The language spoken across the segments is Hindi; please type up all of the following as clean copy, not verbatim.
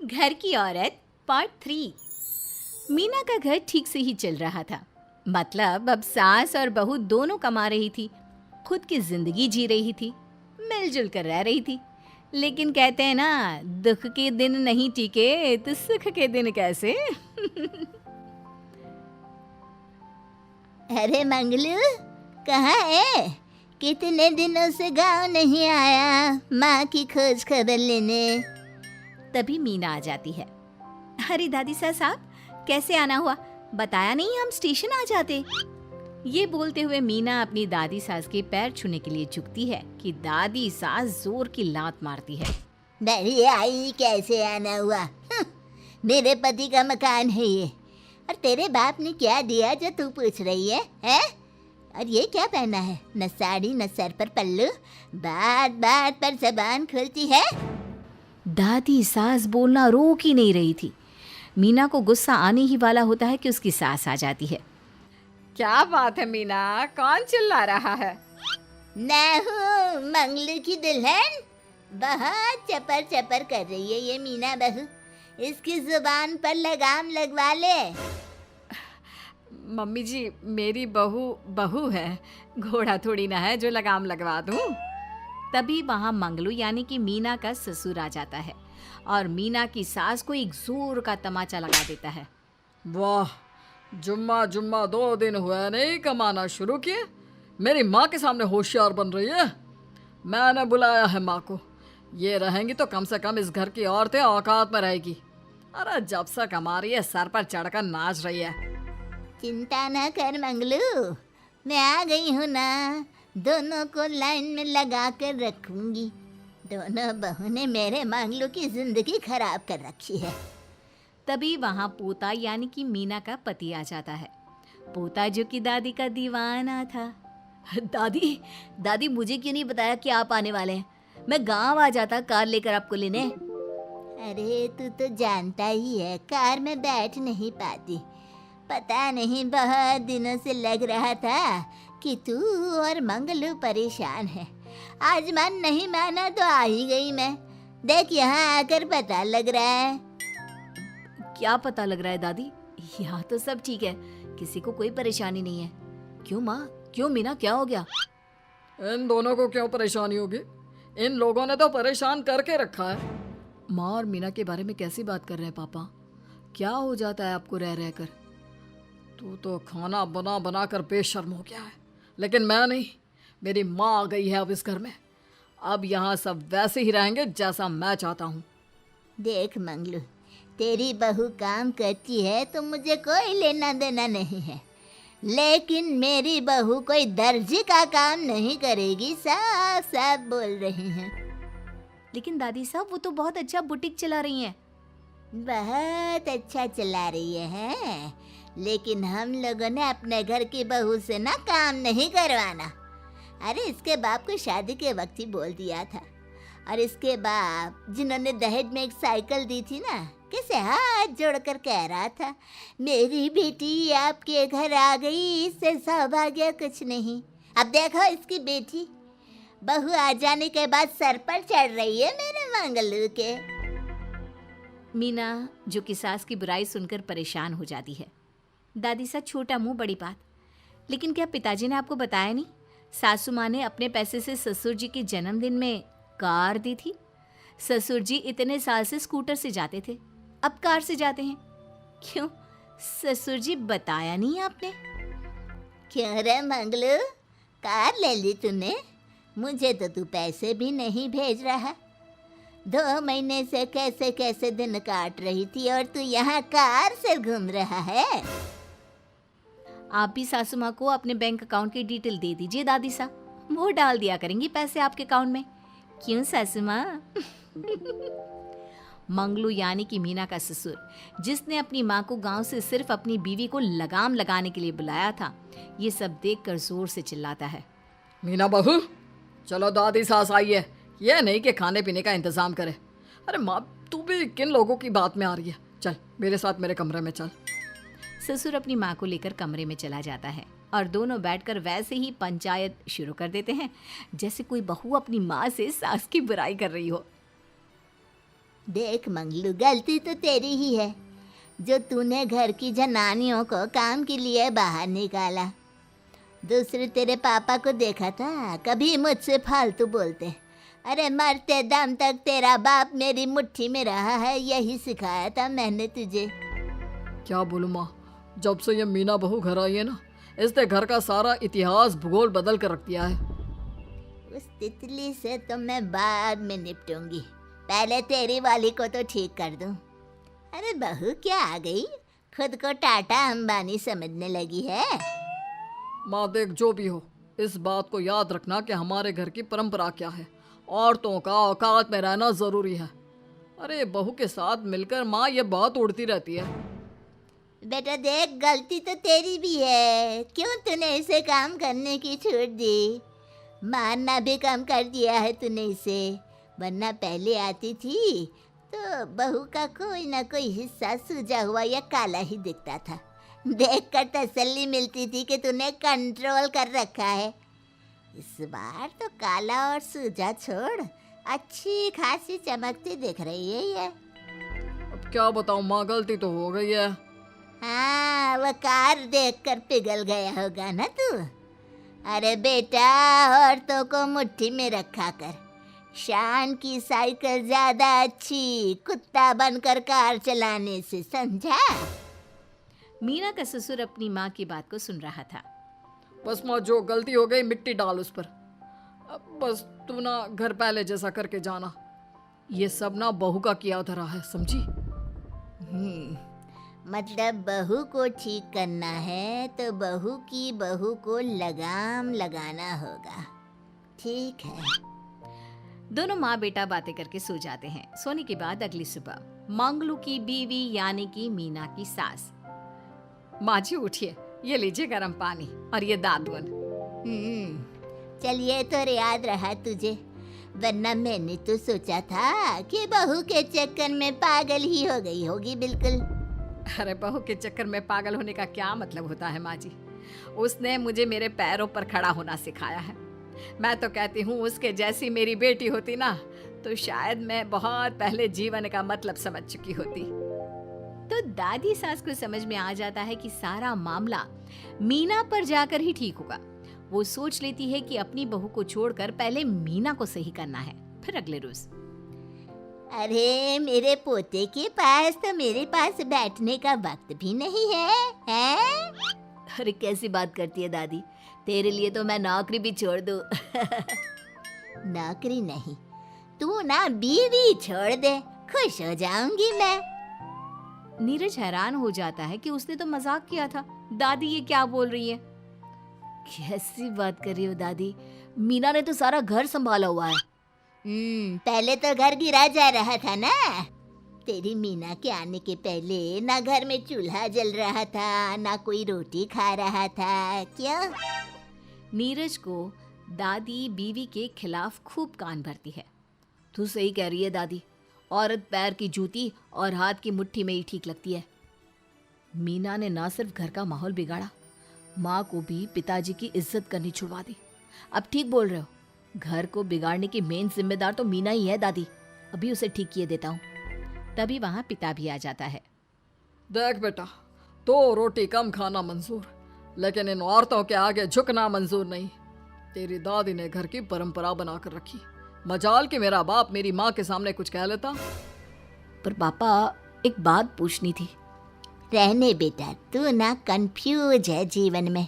घर की औरत पार्ट 3। मीना का घर ठीक से ही चल रहा था। मतलब अब सास और बहू दोनों कमा रही थी, खुद की जिंदगी जी रही थी, मिलजुल कर रह रही थी। लेकिन कहते हैं ना, दुख के दिन नहीं टिके तो सुख के दिन कैसे। अरे मंगलू, कहाँ है? कितने दिनों से गांव नहीं आया माँ की खोज खबर लेने। तभी मीना आ जाती है। अरे दादी साहब, कैसे आना हुआ? बताया नहीं हम स्टेशन आ जाते। ये बोलते हुए मीना अपनी दादी सास के पैर छूने के लिए झुकती है कि दादी सास जोर की लात मारती है। बड़ी आई, कैसे आना हुआ? मेरे पति का मकान है ये। और तेरे बाप ने क्या दिया जो तू पूछ रही है, हैं? और ये क्या पहना है? न साड़ी न सर पर पल्लू, बात बात पर जबान खुलती है। दादी सास बोलना रोक ही नहीं रही थी। मीना को गुस्सा आने ही वाला होता है कि उसकी सास आ जाती है। क्या बात है मीना, कौन चिल्ला रहा है? मैं हूँ मंगलू की दुल्हन। बहुत चपर चपर कर रही है ये मीना बहू। इसकी जुबान पर लगाम लगवा ले। मम्मी जी, मेरी बहू है, घोड़ा थोड़ी ना है जो लगाम लगवा दूं। तभी वहां मंगलू यानी कि मीना का ससुर आ जाता है और मीना की सास को एक जोर का तमाचा लगा देता है। वाह, जुम्मा जुम्मा 2 दिन हुए नहीं कमाना शुरू किए, मेरी माँ के सामने होशियार बन रही है। मैंने बुलाया है माँ को, ये रहेंगी तो कम से कम इस घर की औरतें औकात में रहेगी। अरे जब से कमा रही है सर पर चढ़कर नाच रही है। चिंता ना कर मंगलू, मैं आ गई हूँ ना। दोनों को लाइन में लगा कर रखूंगी। दोनों बहू ने मेरे मंगलू की जिंदगी खराब कर रखी है। तभी वहां पोता यानी कि मीना का पति आ जाता है। पोता जो कि दादी का दीवाना था। दादी दादी, मुझे क्यों नहीं बताया कि आप आने वाले हैं? मैं गांव आ जाता कार लेकर आपको लेने। अरे तू तो जानता ही है, कार में बैठ नहीं पाती। पता नहीं, बहुत दिनों से लग रहा था कि तू और मंगलू परेशान है। आज मन नहीं माना तो आ ही गई मैं। देख, यहाँ आकर पता लग रहा है। क्या पता लग रहा है दादी? यहाँ तो सब ठीक है, किसी को कोई परेशानी नहीं है। क्यों माँ, क्यों मीना, क्या हो गया? इन दोनों को क्यों परेशानी होगी? इन लोगों ने तो परेशान करके रखा है। माँ और मीना के बारे में कैसी बात कर रहे हैं पापा? क्या हो जाता है आपको रह रहकर? तू तो खाना बना बना कर बेशर्म हो गया है, लेकिन मैं नहीं। मेरी माँ आ गई है अब इस घर में। अब यहाँ सब वैसे ही रहेंगे जैसा मैं चाहता हूँ। देख मंगलू, तेरी बहू काम करती है तो मुझे कोई लेना देना नहीं है, लेकिन मेरी बहू कोई दर्जी का काम नहीं करेगी, साफ साफ बोल रही हैं। लेकिन दादी साहब, वो तो बहुत अच्छा बुटीक चला रही हैं। बहुत अच्छा चला रही है, लेकिन हम लोगों ने अपने घर की बहू से ना काम नहीं करवाना। अरे इसके बाप को शादी के वक्त ही बोल दिया था। और इसके बाप जिन्होंने दहेज में एक साइकिल दी थी ना, कैसे हाथ जोड़कर कह रहा था, मेरी बेटी आपके घर आ गई, इससे सौभाग्य कुछ नहीं। अब देखो इसकी बेटी, बहू आ जाने के बाद सर पर चढ़ रही है मेरे मंगलू के। मीना जो कि सास की बुराई सुनकर परेशान हो जाती है। दादी सा छोटा मुंह बड़ी बात। लेकिन क्या पिताजी ने आपको बताया नहीं? सासू माँ ने अपने पैसे से ससुर जी के जन्मदिन में कार दी थी। ससुर जी इतने साल से स्कूटर से जाते थे, अब कार से जाते हैं। क्यों ससुर जी, बताया नहीं आपने? क्यों रे मंगलू, कार ले ली तूने? मुझे तो तू पैसे भी नहीं भेज रहा। 2 महीने से कैसे कैसे दिन काट रही थी और तू यहाँ कार से घूम रहा है। आप भी सासू माँ को अपने बैंक अकाउंट की डिटेल दे दीजिए दादी सा, वो डाल दिया करेंगी पैसे आपके अकाउंट में। क्यों सासू माँ? मंगलू यानी कि मीना का ससुर, जिसने अपनी माँ को गांव से सिर्फ अपनी बीवी को लगाम लगाने के लिए बुलाया था, ये सब देखकर जोर से चिल्लाता है। मीना बहू, चलो दादी सास आई है, ये नहीं कि खाने पीने का इंतजाम करे। अरे माँ, तू भी किन लोगों की बात में आ रही है? चल मेरे साथ मेरे कमरे में चल। ससुर अपनी माँ को लेकर कमरे में चला जाता है और दोनों बैठकर वैसे ही पंचायत शुरू कर देते हैं जैसे कोई बहू अपनी माँ से सास की बुराई कर रही हो। देख मंगलू, गलती तो तेरी ही है जो तूने घर की जनानियों को काम के लिए बाहर निकाला। दूसरे तेरे पापा को देखा था, कभी मुझसे फालतू बोलते। अरे मरते दम तक तेरा बाप मेरी मुट्ठी में रहा है, यही सिखाया था मैंने तुझे। क्या बोलूं माँ, जब से ये मीना बहू घर आई है ना, इसने घर का सारा इतिहास भूगोल बदल कर रख दिया है। उस तितली से तो मैं बाद में निपटूंगी, पहले तेरी वाली को तो ठीक कर दूं। अरे बहू क्या आ गई, खुद को टाटा अंबानी समझने लगी है। माँ देख, जो भी हो, इस बात को याद रखना कि हमारे घर की परंपरा क्या है। औरतों का औकात में रहना जरूरी है। अरे बहू के साथ मिलकर माँ ये बात उड़ती रहती है। बेटा देख, गलती तो तेरी भी है, क्यों तूने इसे काम करने की छूट दी। मारना भी कम कर दिया है तूने इसे, वरना पहले आती थी तो बहू का कोई ना कोई हिस्सा सूजा हुआ या काला ही दिखता था। देखकर तसल्ली मिलती थी कि तूने कंट्रोल कर रखा है। इस बार तो काला और सूजा छोड़, अच्छी खासी चमकती दिख रही है ये। अब क्या बताऊं माँ, गलती तो हो गई है। हाँ, वो कार देखकर पिघल गया होगा ना तू। अरे बेटा, औरतों को मुट्ठी में रखा कर। शान की साइकिल ज्यादा अच्छी कुत्ता बनकर कार चलाने से, समझा। मीना का ससुर अपनी माँ की बात को सुन रहा था। बस माँ, जो गलती हो गई मिट्टी डाल उस पर। अब बस तू ना घर पहले जैसा करके जाना। ये सब ना बहू का किया धरा है, समझी। मतलब बहू को ठीक करना है तो बहू की बहू को लगाम लगाना होगा, ठीक है। दोनों माँ बेटा बातें करके सो जाते हैं। सोने के बाद अगली सुबह मंगलू की बीवी यानी कि मीना की सास, माँ जी उठिए, ये लीजिए गर्म पानी और ये दादुन। चलिए तो याद रहा तुझे, वरना मैंने तो सोचा था कि बहू के चक्कर में पागल ही हो गई होगी बिल्कुल। अरे बहू के चक्कर में पागल होने का क्या मतलब होता है माँ जी। उसने मुझे मेरे पैरों पर खड़ा होना सिखाया है। मैं तो कहती हूँ उसके जैसी मेरी बेटी होती ना तो शायद मैं बहुत पहले जीवन का मतलब समझ चुकी होती। तो दादी सास को समझ में आ जाता है कि सारा मामला मीना पर जाकर ही ठीक होगा। वो सोच लेती है कि अपनी बहू को छोड़कर पहले मीना को सही करना है। फिर अगले रोज, अरे मेरे पोते के पास तो मेरे पास बैठने का वक्त भी नहीं है, हैं? अरे कैसी बात करती है दादी, तेरे लिए तो मैं नौकरी भी छोड़ दूं। नौकरी नहीं, तू ना बीवी छोड़ दे, खुश हो जाऊंगी मैं। नीरज हैरान हो जाता है कि उसने तो मजाक किया था। दादी ये क्या बोल रही है? कैसी बात कर रही हो दादी, मीना ने तो सारा घर संभाला हुआ है। पहले तो घर गिरा जा रहा था ना। तेरी मीना के आने के पहले ना घर में चूल्हा जल रहा था, ना कोई रोटी खा रहा था, क्यों? नीरज को दादी बीवी के खिलाफ खूब कान भरती है। तू सही कह रही है दादी, औरत पैर की जूती और हाथ की मुट्ठी में ही ठीक लगती है। मीना ने ना सिर्फ घर का माहौल बिगाड़ा, माँ को भी पिताजी की इज्जत करनी छुड़वा दी। अब ठीक बोल रहे हो, घर को बिगाड़ने की मेन जिम्मेदार तो मीना ही है दादी। अभी उसे ठीक किए देता हूँ। तभी वहाँ पिता भी आ जाता है। देख बेटा, तो रोटी कम खाना मंजूर, लेकिन इन औरतों के आगे झुकना मंजूर नहीं। तेरी दादी ने घर की परंपरा बनाकर रखी, मजाल कि मेरा बाप मेरी माँ के सामने कुछ कह लेता। पर पापा एक बात पूछनी थी। रहने बेटा, तू ना कंफ्यूज है जीवन में,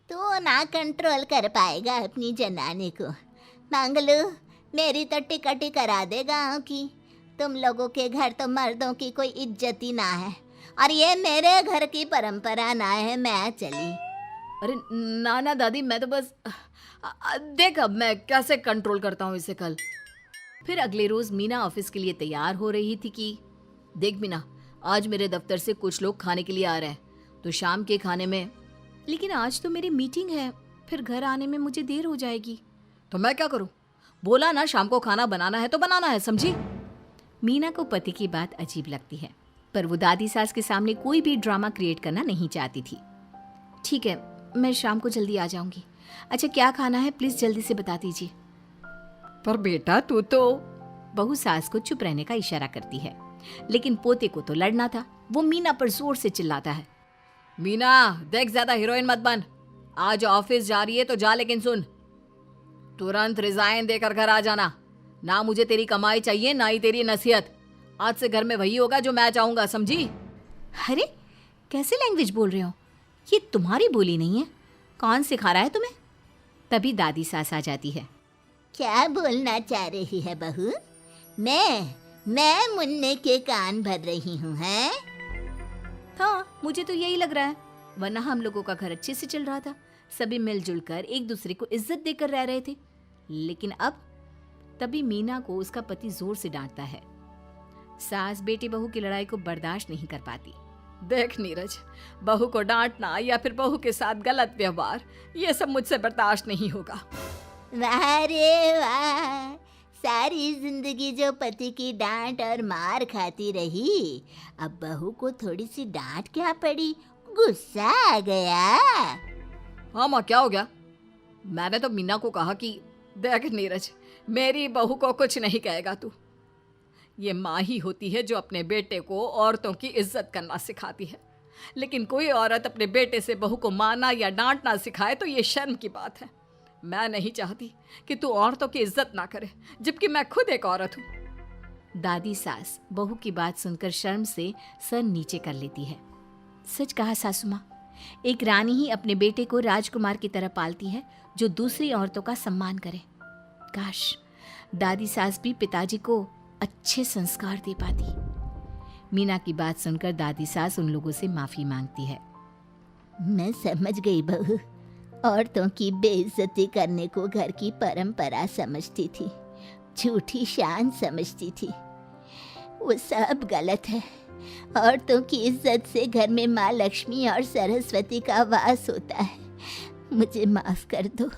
तू ना कंट्रोल कर पाएगा अपनी जनानी को। मंगलू, मेरी तो टिकट ही करा दे गाँव की। तुम लोगों के घर तो मर्दों की कोई इज्जत ही ना है, और ये मेरे घर की परंपरा ना है, मैं चली। अरे ना ना दादी, मैं तो बस देख अब मैं कैसे कंट्रोल करता हूँ इसे कल। फिर अगले रोज मीना ऑफिस के लिए तैयार हो रही थी कि देख मीना, आज मेरे दफ्तर से कुछ लोग खाने के लिए आ रहे हैं, तो शाम के खाने में, लेकिन आज तो मेरी मीटिंग है, फिर घर आने में मुझे देर हो जाएगी। तो मैं क्या करूँ? बोला ना शाम को खाना बनाना है तो बनाना है, समझी। मीना को पति की बात अजीब लगती है, पर वो दादी सास के सामने कोई भी ड्रामा क्रिएट करना नहीं चाहती थी। ठीक है, मैं शाम को जल्दी आ जाऊंगी। अच्छा क्या खाना है प्लीज जल्दी से बता दीजिए। पर बेटा तू तो, बहू सास को चुप रहने का इशारा करती है, लेकिन पोते को तो लड़ना था। वो मीना पर जोर से चिल्लाता है, मीना देख ज्यादा हीरोइन मत बन, आज ऑफिस जा रही है तो जा, लेकिन सुन तुरंत रिजाइन देकर घर आ जाना। ना मुझे तेरी कमाई चाहिए ना ही तेरी नसीहत। आज से घर में वही होगा जो मैं चाहूंगा, समझी? अरे कैसे लैंग्वेज बोल रहे हो, ये तुम्हारी बोली नहीं है, कौन सिखा रहा है तुम्हें? तभी दादी सास आ जाती है। क्या बोलना चाह रही है बहू? मैं मुन्ने के कान भर रही हूँ, हैं? हाँ, मुझे तो यही लग रहा है, वरना हम लोगों का घर अच्छे से चल रहा था, सभी मिलजुल कर एक दूसरे को इज्जत देकर रह रहे थे। लेकिन अब तभी मीना को उसका पति जोर से डांटता है। सास बेटी बहू की लड़ाई को बर्दाश्त नहीं कर पाती। देख नीरज, बहू को डांटना या फिर बहू के साथ गलत व्यवहार, ये सब मुझसे बर्दाश्त नहीं होगा। वाह रे वाह, सारी जिंदगी जो पति की डांट और मार खाती रही, अब बहू को थोड़ी सी डांट क्या पड़ी, गुस्सा आ गया। हाँ माँ, क्या हो गया? मैंने तो मीना को कहा कि देख नीरज, मेरी बहू को कुछ नहीं कहेगा तू। ये माँ ही होती है जो अपने बेटे को औरतों की इज्जत करना सिखाती है, लेकिन कोई औरत अपने बेटे से बहू को मारना या डांटना सिखाए तो ये शर्म की बात है। मैं नहीं चाहती कि तू औरतों की इज्जत ना करे, जबकि मैं खुद एक औरत हूँ। दादी सास बहू की बात सुनकर शर्म से सर नीचे कर लेती है। सच कहा सासू माँ, एक रानी ही अपने बेटे को राजकुमार की तरह पालती है जो दूसरी औरतों का सम्मान करे। काश दादी सास भी पिताजी को अच्छे संस्कार दे पाती। मीना की बात सुनकर दादी सास उन लोगों से माफी मांगती है। मैं समझ गई बहू, औरतों की बेइज्जती करने को घर की परंपरा समझती थी, झूठी शान समझती थी। वो सब गलत है। औरतों की इज्जत से घर में माँ लक्ष्मी और सरस्वती का वास होता है। मुझे माफ कर दो।